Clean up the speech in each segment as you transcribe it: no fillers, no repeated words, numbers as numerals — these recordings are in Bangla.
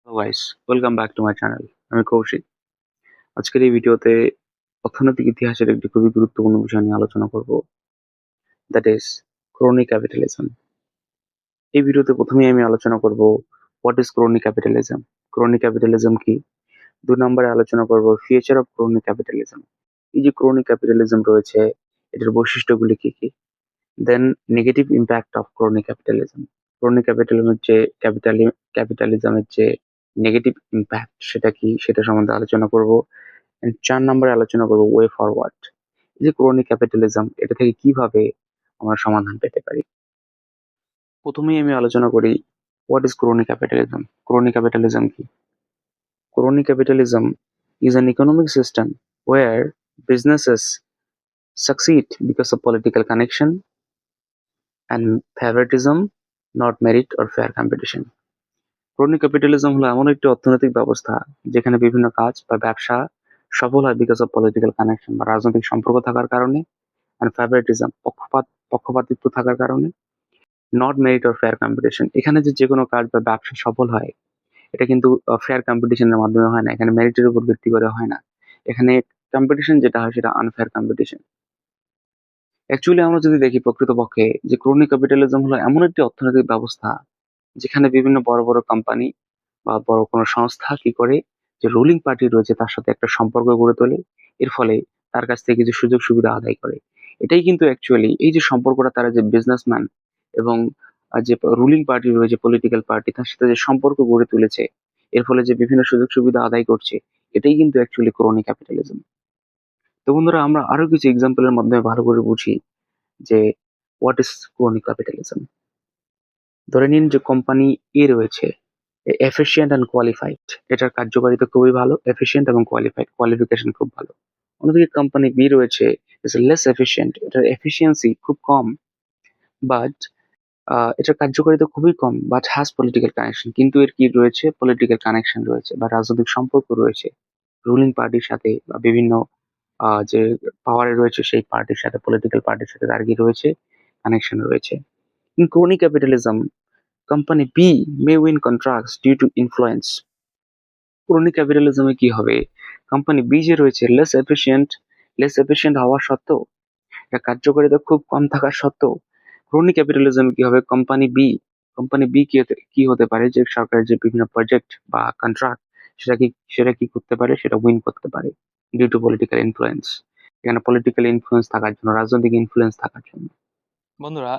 Hello guys, welcome back to my channel. আমি কৌশিক। আজকের এই ভিডিওতে অর্থনৈতিক ইতিহাসের একটি খুবই গুরুত্বপূর্ণ বিষয় নিয়ে আলোচনা করব, দ্যাট ইজ ক্রোনি ক্যাপিটালিজম। এই ভিডিওতে প্রথমেই আমি আলোচনা করব what is crony capitalism. Crony capitalism কি? 2 নম্বরে আলোচনা করব ফিউচার অফ ক্রোনি ক্যাপিটালিজম। এই যে ক্রোনি ক্যাপিটালিজম রয়েছে, এটার বৈশিষ্ট্যগুলি কি কি? Then negative impact of crony capitalism. Crony ক্যাপিটালিজমের যে ক্যাপিটালিজমের যে নেগেটিভ ইম্প্যাক্ট সেটা কি, সেটা সম্বন্ধে আলোচনা করব। And 4 নম্বরে আলোচনা করব ওয়ে ফরওয়ার্ড। এই যে ক্রোনি ক্যাপিটালিজম, এটা থেকে কিভাবে আমরা সমাধান পেতে পারি। প্রথমেই আমি আলোচনা করি what is crony capitalism. Crony capitalism কি? Crony capitalism is an economic system where businesses succeed because of political connection and favoritism, not merit or fair competition. Crony capitalism হলো এমন একটি অর্থনৈতিক ব্যবস্থা যেখানে বিভিন্ন কাজ বা ব্যবসা সফল হয় বিকজ অফ পলিটিক্যাল কানেকশন বা রাজনৈতিক সম্পর্ক থাকার কারণে, অ্যান্ড ফেভারিটিজম পক্ষপাতিত্ব থাকার কারণে, not merit or fair competition. এখানে যে কোনো কাজ বা ব্যবসা সফল হয়, এটা কিন্তু ফেয়ার কম্পিটিশনের মাধ্যমে হয় না, এখানে মেরিটের উপর ভিত্তি করে হয় না। এখানে কম্পিটিশন যেটা হয় সেটা আনফেয়ার কম্পিটিশন। অ্যাকচুয়ালি আমরা যদি দেখি প্রকৃতপক্ষে যে ক্রোনি ক্যাপিটালিজম হলো এমন একটি অর্থনৈতিক ব্যবস্থা যেখানে বিভিন্ন বড় বড় কোম্পানি বা বড় কোনো সংস্থা কি করে, যে রুলিং পার্টি রয়েছে তার সাথে একটা সম্পর্ক গড়ে তোলে। এর ফলে তার কাছ থেকে কিছু সুযোগ সুবিধা আদায় করে। এটাই কিন্তু অ্যাকচুয়ালি এই যে সম্পর্কটা, তারা যে বিজনেসম্যান এবং যে রুলিং পার্টি রয়েছে, পলিটিক্যাল পার্টি, তার সাথে যে সম্পর্ক গড়ে তুলেছে, এর ফলে যে বিভিন্ন সুযোগ সুবিধা আদায় করছে, এটাই কিন্তু অ্যাকচুয়ালি ক্রোনি ক্যাপিটালিজম। তো বন্ধুরা, আমরা আরো কিছু এক্সাম্পলের মাধ্যমে ভালো করে বুঝি যে হোয়াট ইজ ক্রোনি ক্যাপিটালিজম। ধরে নিন যে কোম্পানি এ রয়েছে, এফিশিয়েন্ট অ্যান্ড কোয়ালিফাইড, এটার কার্যকারিতা খুবই ভালো, এফিশিয়েন্ট এবং কোয়ালিফাইড, কোয়ালিফিকেশন খুব ভালো। অন্যদিকে কোম্পানি বি রয়েছে, ইজ লেস এফিশিয়েন্ট, এটার এফিসিয়েন্সি খুব কম, বাট এটার কার্যকারিতা খুবই কম, বাট হ্যাজ পলিটিক্যাল কানেকশন, কিন্তু এর কি রয়েছে, পলিটিক্যাল কানেকশন রয়েছে বা রাজনৈতিক সম্পর্ক রয়েছে রুলিং পার্টির সাথে বা বিভিন্ন যে পাওয়ারে রয়েছে সেই পার্টির সাথে, পলিটিক্যাল পার্টির সাথে তার কি রয়েছে, কানেকশন রয়েছে। In crony capitalism, company be may win contracts due to influence. Crony ক্যাপিটালিজমে কি হবে, কোম্পানি বি যে রয়েছে লেস এফিশিয়েন্ট হওয়া সত্ত্বেও, এটা কার্যকারিতা খুব কম থাকার সত্ত্বেও, ক্রোনি ক্যাপিটালিজমে কি হবে, কোম্পানি বি কি হতে পারে, যে সরকারের যে বিভিন্ন প্রজেক্ট বা কন্ট্রাক্ট, সেটা কি করতে পারে, সেটা উইন করতে পারে ডিউ টু পলিটিক্যাল ইনফ্লুয়েন্স। এখানে পলিটিক্যাল ইনফ্লুয়েন্স থাকার জন্য, রাজনৈতিক ইনফ্লুয়েন্স থাকার জন্য। বন্ধুরা,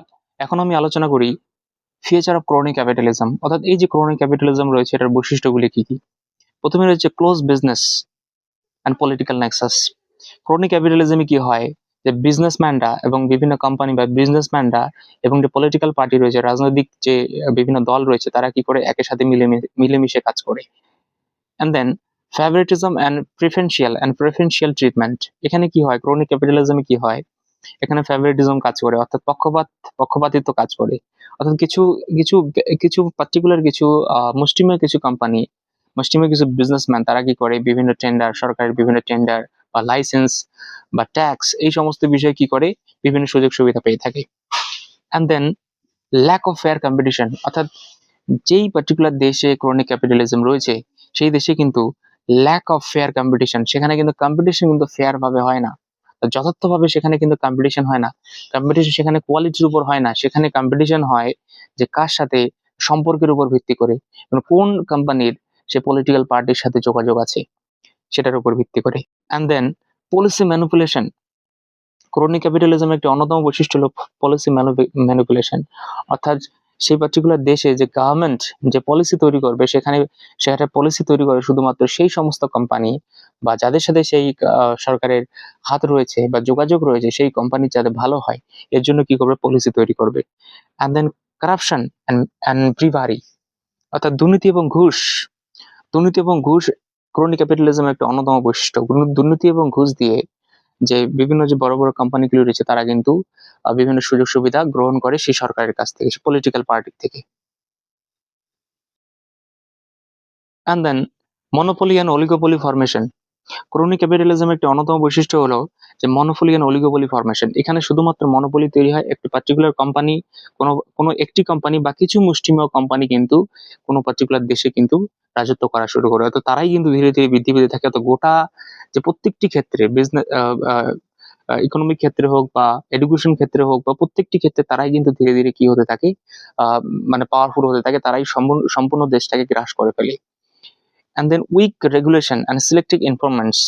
এখন আমি আলোচনা করি ফিউচার অফ ক্রোনি ক্যাপিটালিজম, অর্থাৎ এই যে ক্রোনি ক্যাপিটালিজম রয়েছে এটার বৈশিষ্ট্যগুলি কি কি। প্রথমে রয়েছে close business and political nexus. Crony ক্যাপিটালিজমে কি হয়, যে বিজনেসম্যানরা এবং বিভিন্ন কোম্পানি বা বিজনেসম্যানরা এবং যে পলিটিক্যাল পার্টি রয়েছে, রাজনৈতিক যে বিভিন্ন দল রয়েছে, তারা কি করে একের সাথে মিলেমিশে কাজ করে। And then favouritism and preferential treatment. এখানে কি হয়, ক্রোনি ক্যাপিটালিজমে কি হয়, এখানে ফেভারিটিজম কাজ করে, অর্থাৎ পক্ষপাতিত্ব কাজ করে। অর্থাৎ কিছু কিছু কিছু পার্টিকুলার কিছু মুষ্টিমেয় কিছু কোম্পানি, মুষ্টিমেয় কিছু বিজনেসম্যান, তারা কি করে বিভিন্ন টেন্ডার, সরকারের বিভিন্ন টেন্ডার বা লাইসেন্স বা ট্যাক্স, এই সমস্ত বিষয়ে কি করে বিভিন্ন সুযোগ সুবিধা পেয়ে থাকে। And then lack of fair competition, অর্থাৎ যেই পার্টিকুলার দেশে ক্রোনিক ক্যাপিটালিজম রয়েছে সেই দেশে কিন্তু ল্যাক অফ ফেয়ার কম্পিটিশন, সেখানে কিন্তু কম্পিটিশন কিন্তু ফেয়ার ভাবে হয় না, যথার্থভাবে সেখানে কিন্তু কম্পিটিশন হয় না। কম্পিটিশন সেখানে কোয়ালিটির উপর হয় না, সেখানে কম্পিটিশন হয় যে কার সাথে, সম্পর্কের উপর ভিত্তি করে, কোন কোম্পানির সে পলিটিক্যাল পার্টির সাথে যোগাযোগ আছে সেটার উপর ভিত্তি করে। And then policy manipulation. Crony ক্যাপিটালিজমের একটি অন্যতম বৈশিষ্ট্য হলো পলিসি ম্যানিপুলেশন, অর্থাৎ সেই পার্টিকুলার দেশে যে গভর্নমেন্ট যে পলিসি তৈরি করবে, সেখানে পলিসি তৈরি করে শুধুমাত্র সেই সমস্ত কোম্পানি বা যাদের সাথে সেই সরকারের হাত রয়েছে বা যোগাযোগ রয়েছে, সেই কোম্পানি যাতে ভালো হয় এর জন্য কি করবে, পলিসি তৈরি করবে। অ্যান্ড দেন কারাপশন অ্যান্ড ব্রিভারি, অর্থাৎ দুর্নীতি এবং ঘুষ ক্রোনি ক্যাপিটালিজমের একটা অন্যতম বৈশিষ্ট্য। দুর্নীতি এবং ঘুষ দিয়ে যে বিভিন্ন যে বড় বড় কোম্পানিগুলো রয়েছে, তারা কিন্তু বিভিন্ন সুযোগ সুবিধা গ্রহণ করে সেই সরকারের কাছ থেকে, সেই পলিটিক্যাল পার্টি থেকে। And then monopoly and oligopoly formation. Chronic ক্যাপিটালিজমের একটি অন্যতম বৈশিষ্ট্য হলো যে মনোপলি এন্ড অলিগোপলি ফরমেশন। এখানে শুধুমাত্র মনোপলি তৈরি হয়, একটি পার্টিকুলার কোম্পানি, কোনো একটি কোম্পানি বা কিছু মুষ্টিমেয় কোম্পানি কিন্তু কোনো পার্টিকুলার দেশে কিন্তু রাজত্ব করা শুরু করে। তো তারাই কিন্তু ধীরে ধীরে বৃদ্ধি পেতে থাকে। তো গোটা যে প্রত্যেকটি ক্ষেত্রে বিজনেস, ইকোনমিক ক্ষেত্রে হোক বা এডুকেশন ক্ষেত্রে হোক বা প্রত্যেকটি ক্ষেত্রে তারাই কিন্তু ধীরে ধীরে কি হতে থাকে, মানে পাওয়ারফুল হতে থাকে, তারাই সম্পূর্ণ দেশটাকে গ্রাস করে ফেলে। And then weak regulation and selective enforcements.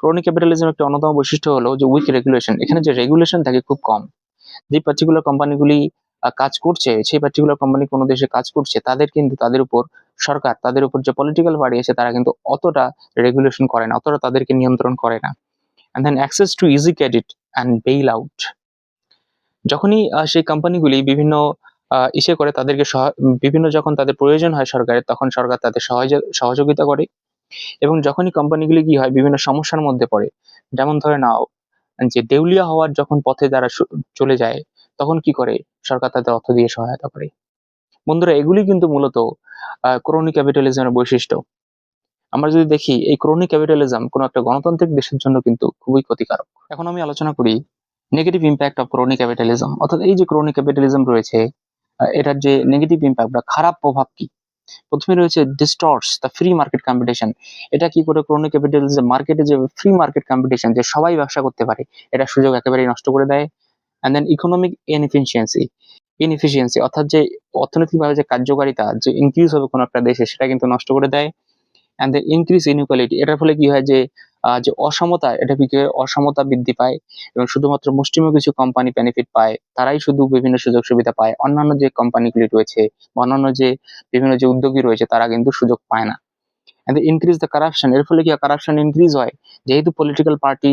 Chronic capitalism একটা অন্যতম বৈশিষ্ট্য হলো যে উইক রেগুলেশন। এখানে যে রেগুলেশন থাকে খুব কম। যে পার্টিকুলার কোম্পানিগুলি কাজ করছে, সেই পার্টিকুলার কোম্পানি কোনো দেশে কাজ করছে, তাদের কিন্তু তাদের উপর সরকার, তাদের উপর যে পলিটিক্যাল পার্টি আছে তারা কিন্তু অতটা রেগুলেশন করে না, অতটা তাদেরকে নিয়ন্ত্রণ করে না। And then access to easy credit and bail out. যখনই সেই কোম্পানিগুলি বিভিন্ন ইসে করে তাদেরকে বিভিন্ন যখন তাদের প্রয়োজন হয় সরকারের, তখন সরকার তাদের সহযোগিতা করে। এবং যখনই কোম্পানিগুলি কি হয় বিভিন্ন সমস্যার মধ্যে পড়ে, যেমন ধরে নাও যে দেউলিয়া হওয়ার যখন পথে তারা চলে যায়, তখন কি করে সরকার তাদের অর্থ দিয়ে সহায়তা করে। বন্ধুরা, এগুলি কিন্তু মূলত ক্রনিক ক্যাপিটালিজমের বৈশিষ্ট্য। আমরা যদি দেখি এই ক্রনিক ক্যাপিটালিজম কোনো একটা গণতান্ত্রিক দেশের জন্য কিন্তু খুবই ক্ষতিকারক। এখন আমি আলোচনা করি negative impact of chronic capitalism. অর্থাৎ এই যে ক্রনিক ক্যাপিটালিজম রয়েছে, এটার যে নেগেটিভ ইম্প্যাক্ট বা খারাপ প্রভাব কি। প্রথমে রয়েছে ডিস্টর্টস দ্য ফ্রি মার্কেট কম্পিটিশন। এটা কি করে ক্রনিক ক্যাপিটালিজম মার্কেটে যে ফ্রি মার্কেট কম্পিটিশন, যে সবাই ব্যবসা করতে পারে, এটা সুযোগ একেবারেই নষ্ট করে দেয়। অ্যান্ড দেন ইকোনমিক ইনএফিসিয়েন্সি, অর্থাৎ যে অর্থনৈতিকভাবে যে কার্যকারিতা যে ইনক্রিজ হবে কোনো একটা দেশে, সেটা কিন্তু নষ্ট করে দেয়। অ্যান্ড দেন ইনক্রিজ ইনইকুয়ালিটি, এটার ফলে কি হয় যে যে অসমতা, এটা অসমতা বৃদ্ধি পায় এবং শুধুমাত্র মুষ্টিমেয় কিছু কোম্পানি বেনিফিট পায়, তারাই শুধু বিভিন্ন সুযোগ সুবিধা পায়, অন্যান্য যে কোম্পানিগুলি রয়েছে বা অন্যান্য যে বিভিন্ন যে উদ্যোগী রয়েছে তারা কিন্তু সুযোগ পায় না। এন্ড ইনক্রিজ দ্য কারাপশন, এর ফলে কি কারাপশন ইনক্রিজ হয়, যেহেতু পলিটিক্যাল পার্টি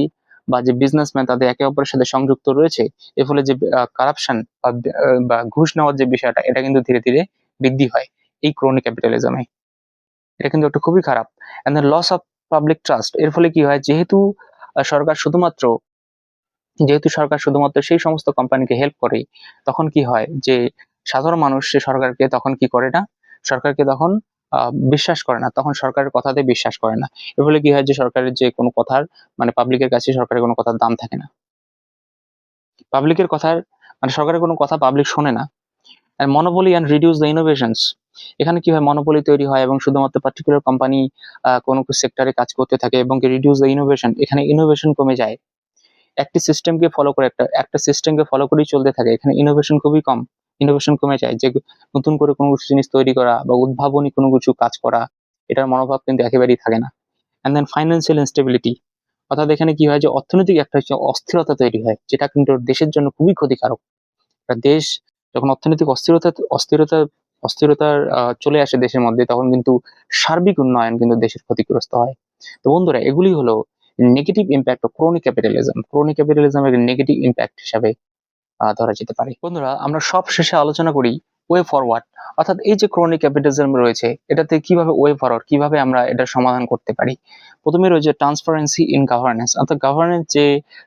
বা যে বিজনেসম্যান তাদের একে অপরের সাথে সংযুক্ত রয়েছে, এর ফলে যে কারাপশন বা ঘুষ নেওয়ার যে বিষয়টা, এটা কিন্তু ধীরে ধীরে বৃদ্ধি হয় এই ক্রনিক ক্যাপিটালিজমে। এটা কিন্তু একটা খুবই খারাপ। And then loss of public trust, এর ফলে কি হয়, যেহেতু সরকার শুধুমাত্র সেই সমস্ত কোম্পানিকে হেল্প করে, তখন কি হয় যে সাধারণ মানুষ সে সরকারকে তখন কি করে না, সরকারকে তখন বিশ্বাস করে না, তখন সরকারের কথাতে বিশ্বাস করে না। এর ফলে কি হয় যে সরকারের যে কোনো কথার, মানে পাবলিকের কাছে সরকারের কোনো কথার দাম থাকে না, পাবলিকের কথার, মানে সরকারের কোনো কথা পাবলিক শোনে না। আর monopoly and reduce the innovations, এখানে কি হয়, মনোপলি তৈরি হয় এবং শুধুমাত্র পার্টিকুলার কোম্পানি কোনো সেক্টরে কাজ করতে থাকে এবং রিডিউস দ্য ইনোভেশন, এখানে ইনোভেশন কমে যায়। একটি সিস্টেমকে ফলো করে একটা সিস্টেমকে ফলো করেই চলতে থাকে, এখানে ইনোভেশন খুবই কম, ইনোভেশন কমে যায়। যে নতুন করে কোনো কিছু জিনিস তৈরি করা বা উদ্ভাবনী কোনো কিছু কাজ করা, এটার মনোভাব কিন্তু একেবারেই থাকে না। অ্যান্ড দেন ফাইন্যান্সিয়াল ইনস্টেবিলিটি, অর্থাৎ এখানে কি হয় যে অর্থনৈতিক একটা অস্থিরতা তৈরি হয়, যেটা কিন্তু দেশের জন্য খুবই ক্ষতিকারক। একটা দেশ যখন অর্থনৈতিক অস্থিরতার চলে আসে দেশের মধ্যে, তখন কিন্তু সার্বিক উন্নয়ন কিন্তু দেশের ক্ষতিগ্রস্ত হয়। তো বন্ধুরা, এগুলি হলো negative impact of chronic capitalism. Chronic ক্যাপিটালিজমের নেগেটিভ ইম্প্যাক্ট হিসাবে ধরা যেতে পারে। বন্ধুরা, আমরা সব শেষে আলোচনা করি ওয়ে ফরওয়ার্ড, অর্থাৎ এই যে ক্রনিক ক্যাপিটালিজম রয়েছে, এটাতে কিভাবে ওয়ে ফরওয়ার্ড, কিভাবে আমরা এটা সমাধান করতে পারি। প্রথমে রয়েছে ট্রান্সপারেন্সি ইন গভর্নেন্স, অর্থাৎ গভর্নেন্স যে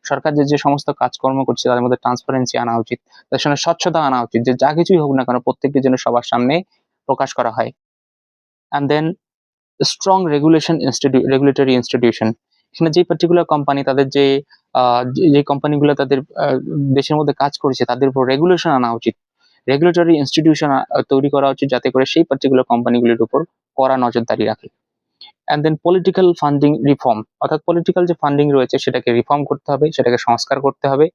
সরকার যে সমস্ত কাজকর্ম করছে তাদের মধ্যে ট্রান্সপারেন্সি আনা উচিত, তাদের সঙ্গে স্বচ্ছতা আনা উচিত, যে যা কিছুই হোক না কেন প্রত্যেকটি যেন সবার সামনে প্রকাশ করা হয়। And then strong regulatory institution, এখানে যে পার্টিকুলার কোম্পানি তাদের যে কোম্পানিগুলো তাদের দেশের মধ্যে কাজ করেছে তাদের উপর রেগুলেশন আনা উচিত, রেগুলেটরি ইনস্টিটিউশন তৈরি করা উচিত, যাতে করে সেই পার্টিকুলার কোম্পানিগুলির উপর কড়া নজরদারি রাখে। And then political funding reform, অর্থাৎ পলিটিক্যাল যে ফান্ডিং রয়েছে সেটাকে রিফর্ম করতে হবে, সেটাকে সংস্কার করতে হবে,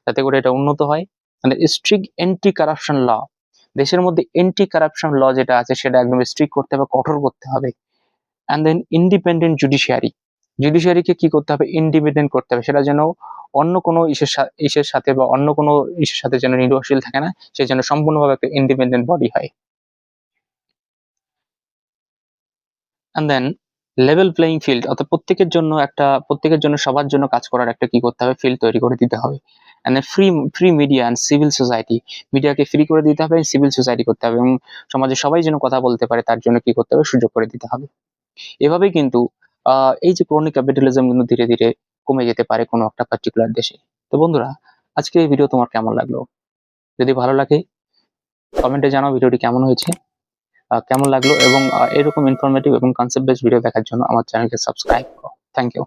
যাতে করে এটা উন্নত হয়। মানে স্ট্রিক্ট এন্টি কারাপশন ল, দেশের মধ্যে এন্টি কারাপশন ল যেটা আছে সেটা একদম স্ট্রিক্ট করতে হবে, কঠোর করতে হবে। অ্যান্ড দেন ইন্ডিপেন্ডেন্ট জুডিশিয়ারিকে কি করতে হবে, ইন্ডিপেন্ডেন্ট করতে হবে, সেটা যেন অন্য কোনো ইসের সাথে বা অন্য কোনো ইসের সাথে যেন নির্ভরশীল থাকে না, সে যেন সম্পূর্ণভাবে একটা ইন্ডিপেন্ডেন্ট বডি হয়। And then level playing field, অর্থাৎ প্রত্যেকের জন্য সবার জন্য কাজ করার একটা কি করতে হবে, ফিল্ড তৈরি করে দিতে হবে। And then free media and civil society, মিডিয়াকে ফ্রি করে দিতে হবে, সিভিল সোসাইটি করতে হবে, এবং সমাজে সবাই যেন কথা বলতে পারে তার জন্য কি করতে হবে, সুযোগ করে দিতে হবে। এভাবেই কিন্তু এই যে ক্রনিক ক্যাপিটালিজম কিন্তু ধীরে ধীরে কমে যেতে পারে কোনো একটা পার্টিকুলার দেশে। তো বন্ধুরা, আজকে এই ভিডিও তোমার কেমন লাগলো? যদি ভালো লাগে কমেন্টে জানাও ভিডিওটি কেমন হয়েছে, কেমন লাগলো, এবং এরকম ইনফরমেটিভ এবং কনসেপ্ট বেসড ভিডিও দেখার জন্য আমার চ্যানেলকে সাবস্ক্রাইব করো। Thank you.